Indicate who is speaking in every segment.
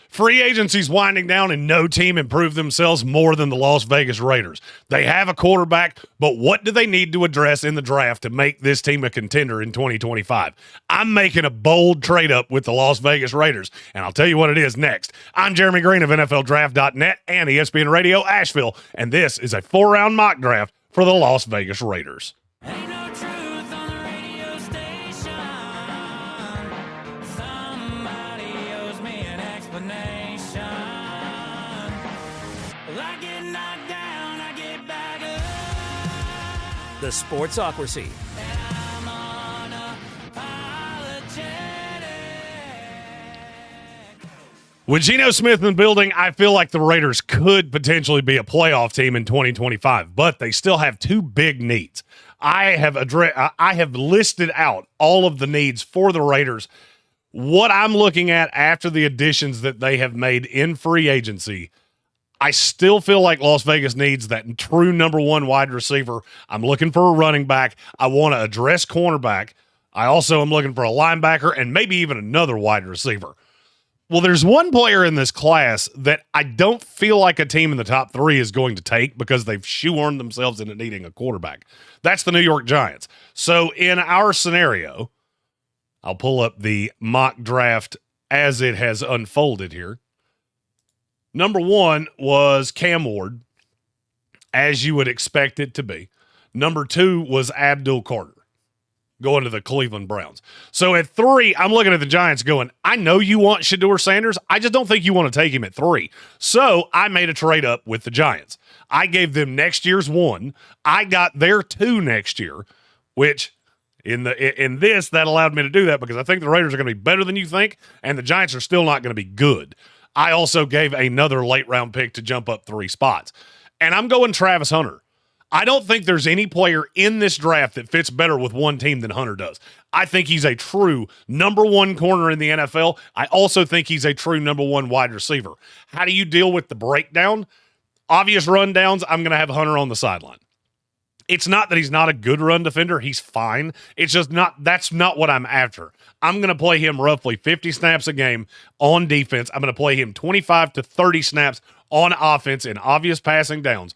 Speaker 1: Free agency's winding down, and no team improved themselves more than the Las Vegas Raiders. They have a quarterback, but what do they need to address in the draft to make this team a contender in 2025? I'm making a bold trade-up with the Las Vegas Raiders, and I'll tell you what it is next. I'm Jeremy Green of NFLDraft.net and ESPN Radio Asheville, and this is a 4-round mock draft for the Las Vegas Raiders.
Speaker 2: Ain't no truth on the radio station. Somebody owes me an explanation. Well, I get knocked down, I get back up.
Speaker 3: The Sportsocracy.
Speaker 2: And I'm unapologetic.
Speaker 1: With Geno Smith in the building, I feel like the Raiders could potentially be a playoff team in 2025, but they still have two big needs. I have listed out all of the needs for the Raiders. What I'm looking at after the additions that they have made in free agency, I still feel like Las Vegas needs that true number one wide receiver. I'm looking for a running back. I want to address cornerback. I also am looking for a linebacker and maybe even another wide receiver. Well, there's one player in this class that I don't feel like a team in the top three is going to take because they've shoehorned themselves into needing a quarterback. That's the New York Giants. So in our scenario, I'll pull up the mock draft as it has unfolded here. Number one was Cam Ward, as you would expect it to be. Number two was Abdul Carter, going to the Cleveland Browns. So at 3, I'm looking at the Giants going, I know you want Shedeur Sanders. I just don't think you want to take him at 3. So I made a trade up with the Giants. I gave them next year's 1. I got their 2 next year, which in this, that allowed me to do that because I think the Raiders are going to be better than you think, and the Giants are still not going to be good. I also gave another late round pick to jump up 3 spots. And I'm going Travis Hunter. I don't think there's any player in this draft that fits better with one team than Hunter does. I think he's a true number one corner in the NFL. I also think he's a true number one wide receiver. How do you deal with the breakdown? Obvious rundowns, I'm going to have Hunter on the sideline. It's not that he's not a good run defender. He's fine. It's just that's not what I'm after. I'm going to play him roughly 50 snaps a game on defense. I'm going to play him 25 to 30 snaps on offense in obvious passing downs.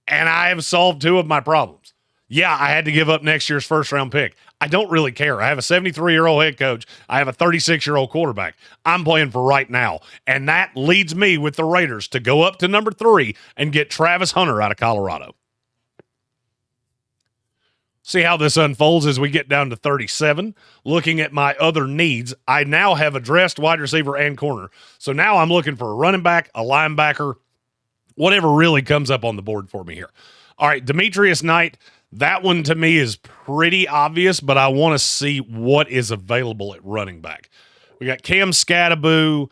Speaker 1: And I have solved 2 of my problems. Yeah, I had to give up next year's first-round pick. I don't really care. I have a 73-year-old head coach. I have a 36-year-old quarterback. I'm playing for right now. And that leads me with the Raiders to go up to number 3 and get Travis Hunter out of Colorado. See how this unfolds as we get down to 37. Looking at my other needs, I now have addressed wide receiver and corner. So now I'm looking for a running back, a linebacker, whatever really comes up on the board for me here. All right, Demetrius Knight, that one to me is pretty obvious, but I want to see what is available at running back. We got Cam Scattaboo,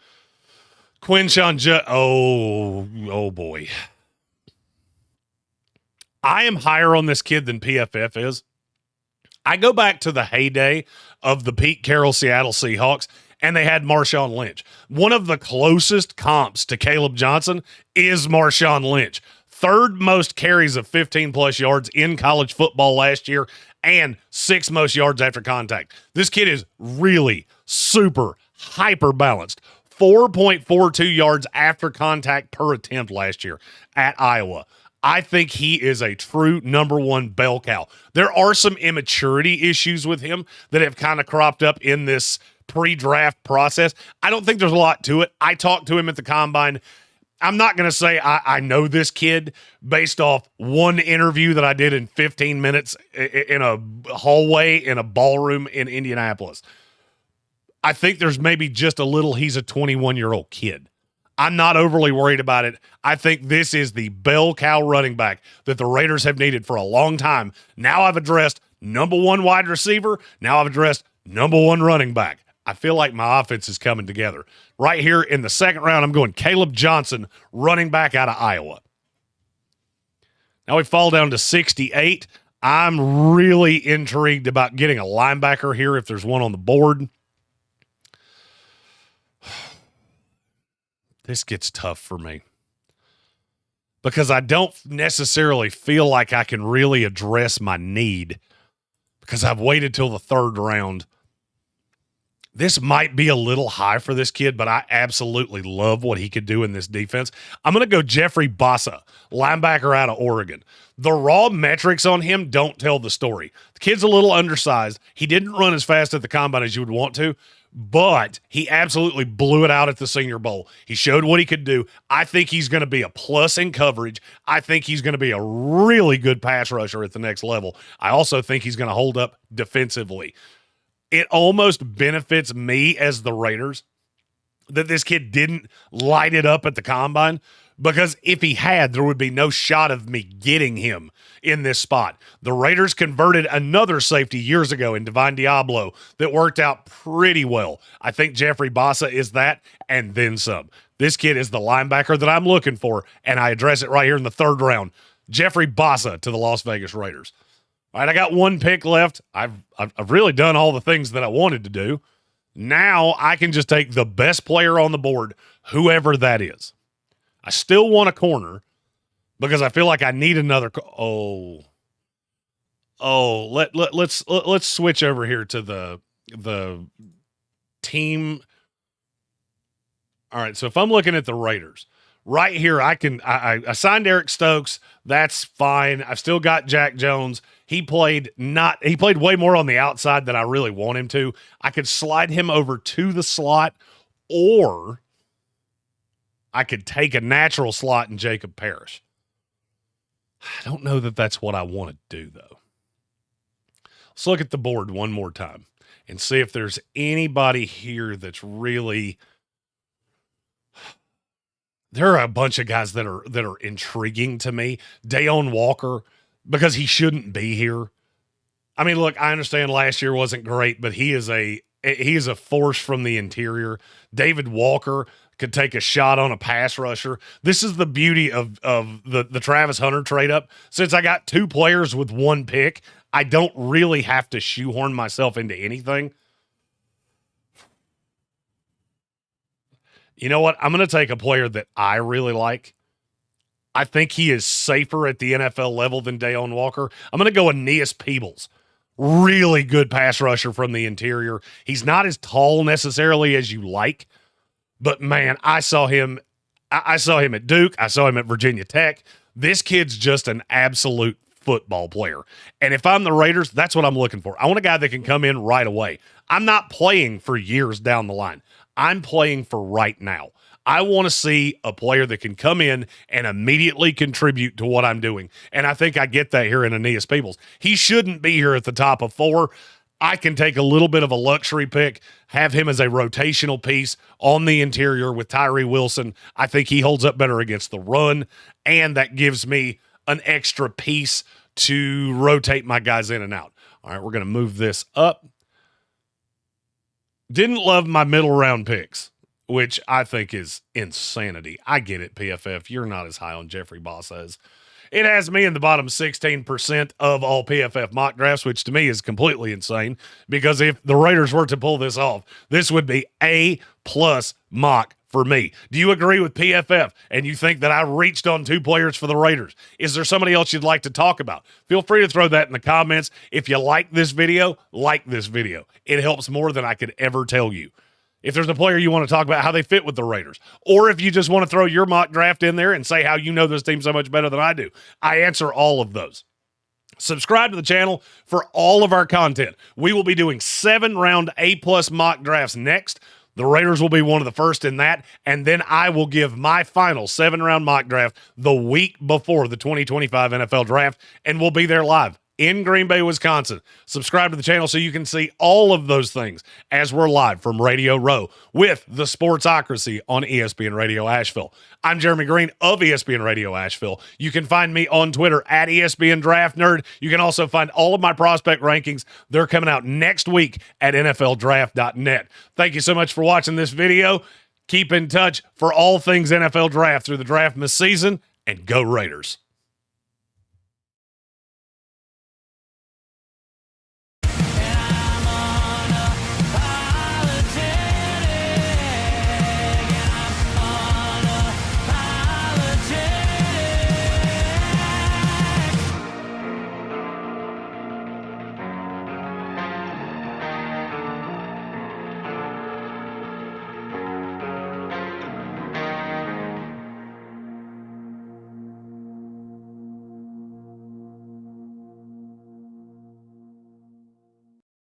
Speaker 1: Quinshawn oh boy. I am higher on this kid than PFF is. I go back to the heyday of the Pete Carroll Seattle Seahawks, and they had Marshawn Lynch. One of the closest comps to Kaleb Johnson is Marshawn Lynch. 3rd most carries of 15-plus yards in college football last year and 6th most yards after contact. This kid is really super hyper-balanced. 4.42 yards after contact per attempt last year at Iowa. I think he is a true number one bell cow. There are some immaturity issues with him that have kind of cropped up in this pre-draft process. I don't think there's a lot to it. I talked to him at the combine. I'm not going to say I know this kid based off one interview that I did in 15 minutes in a hallway in a ballroom in Indianapolis. I think there's maybe just a little he's a 21-year-old kid. I'm not overly worried about it. I think this is the bell cow running back that the Raiders have needed for a long time. Now I've addressed number one wide receiver. Now I've addressed number one running back. I feel like my offense is coming together. Right here in the second round, I'm going Kaleb Johnson, running back out of Iowa. Now we fall down to 68. I'm really intrigued about getting a linebacker here if there's one on the board. This gets tough for me because I don't necessarily feel like I can really address my need because I've waited till the 3rd round. this might be a little high for this kid, but I absolutely love what he could do in this defense. I'm going to go Jeffrey Bassa, linebacker out of Oregon. The raw metrics on him don't tell the story. The kid's a little undersized. He didn't run as fast at the combine as you would want to, but he absolutely blew it out at the Senior Bowl. He showed what he could do. I think he's going to be a plus in coverage. I think he's going to be a really good pass rusher at the next level. I also think he's going to hold up defensively. It almost benefits me as the Raiders that this kid didn't light it up at the combine, because if he had, there would be no shot of me getting him in this spot. The Raiders converted another safety years ago in Divine Diablo that worked out pretty well. I think Jeffrey Bassa is that, and then some. This kid is the linebacker that I'm looking for, and I address it right here in the third round. Jeffrey Bassa to the Las Vegas Raiders. All right, I got one pick left. I've really done all the things that I wanted to do. Now I can just take the best player on the board, whoever that is. I still want a corner because I feel like I need another. Let's switch over here to the team. All right, so if I'm looking at the Raiders right here, I signed Eric Stokes. That's fine. I've still got Jack Jones. He played way more on the outside than I really want him to. I could slide him over to the slot, or I could take a natural slot in Jacob Parrish. I don't know that that's what I want to do, though. Let's look at the board one more time and see if there's anybody here that's really. There are a bunch of guys that are intriguing to me. Dayon Walker, because he shouldn't be here. I mean, look, I understand last year wasn't great, but he is a force from the interior. David Walker could take a shot on a pass rusher. This is the beauty of the Travis Hunter trade up. Since I got two players with one pick, I don't really have to shoehorn myself into anything. You know what? I'm going to take a player that I really like. I think he is safer at the NFL level than Dayon Walker. I'm going to go Aeneas Peebles. Really good pass rusher from the interior. He's not as tall necessarily as you like, but man, I saw him at Duke. I saw him at Virginia Tech. This kid's just an absolute football player. And if I'm the Raiders, that's what I'm looking for. I want a guy that can come in right away. I'm not playing for years down the line. I'm playing for right now. I want to see a player that can come in and immediately contribute to what I'm doing. And I think I get that here in Aeneas Peebles. He shouldn't be here at the top of 4. I can take a little bit of a luxury pick, have him as a rotational piece on the interior with Tyree Wilson. I think he holds up better against the run, and that gives me an extra piece to rotate my guys in and out. All right, we're going to move this up. Didn't love my middle round picks, which I think is insanity. I get it, PFF. You're not as high on Jeffrey Bassa as. It has me in the bottom 16% of all PFF mock drafts, which to me is completely insane, because if the Raiders were to pull this off, this would be A+ mock for me. Do you agree with PFF and you think that I reached on 2 players for the Raiders? Is there somebody else you'd like to talk about? Feel free to throw that in the comments. If you like this video, like this video. It helps more than I could ever tell you. If there's a player you want to talk about how they fit with the Raiders, or if you just want to throw your mock draft in there and say how you know this team so much better than I do, I answer all of those. Subscribe to the channel for all of our content. We will be doing 7-round A+ mock drafts next. The Raiders will be one of the first in that, and then I will give my final 7-round mock draft the week before the 2025 NFL Draft, and we'll be there live in Green Bay, Wisconsin. Subscribe to the channel so you can see all of those things as we're live from Radio Row with the Sportsocracy on ESPN Radio Asheville. I'm Jeremy Green of ESPN Radio Asheville. You can find me on Twitter at ESPN Draft Nerd. You can also find all of my prospect rankings. They're coming out next week at NFLDraft.net. Thank you so much for watching this video. Keep in touch for all things NFL Draft through the Draftmas season, and go Raiders.